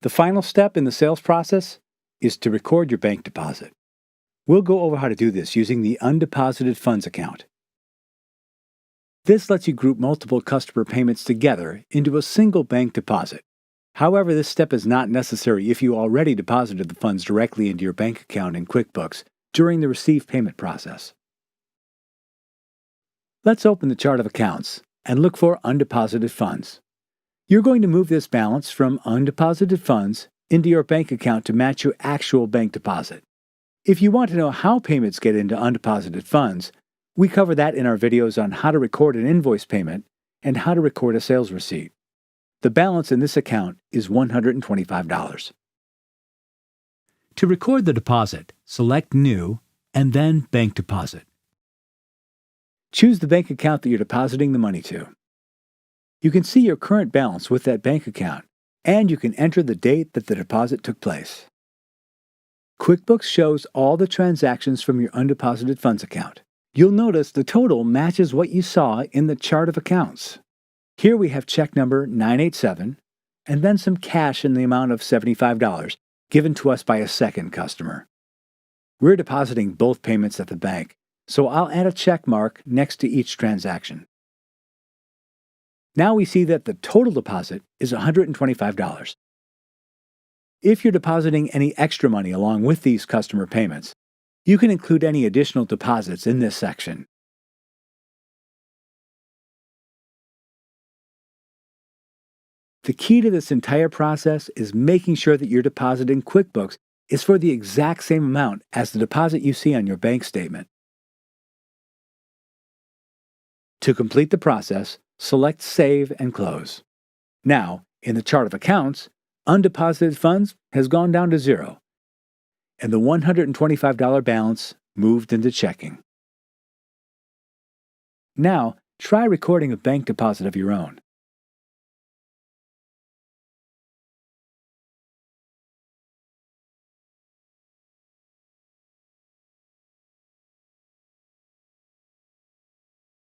The final step in the sales process is to record your bank deposit. We'll go over how to do this using the Undeposited Funds account. This lets you group multiple customer payments together into a single bank deposit. However, this step is not necessary if you already deposited the funds directly into your bank account in QuickBooks during the receive payment process. Let's open the chart of accounts and look for undeposited funds. You're going to move this balance from undeposited funds into your bank account to match your actual bank deposit. If you want to know how payments get into undeposited funds, we cover that in our videos on how to record an invoice payment and how to record a sales receipt. The balance in this account is $125. To record the deposit, select New and then Bank Deposit. Choose the bank account that you're depositing the money to. You can see your current balance with that bank account, and you can enter the date that the deposit took place. QuickBooks shows all the transactions from your undeposited funds account. You'll notice the total matches what you saw in the chart of accounts. Here we have check number 987, and then some cash in the amount of $75 given to us by a second customer. We're depositing both payments at the bank, so I'll add a check mark next to each transaction. Now we see that the total deposit is $125. If you're depositing any extra money along with these customer payments, you can include any additional deposits in this section. The key to this entire process is making sure that your deposit in QuickBooks is for the exact same amount as the deposit you see on your bank statement. To complete the process, select Save and Close. Now, in the chart of accounts, undeposited funds has gone down to zero, and the $125 balance moved into checking. Now, try recording a bank deposit of your own.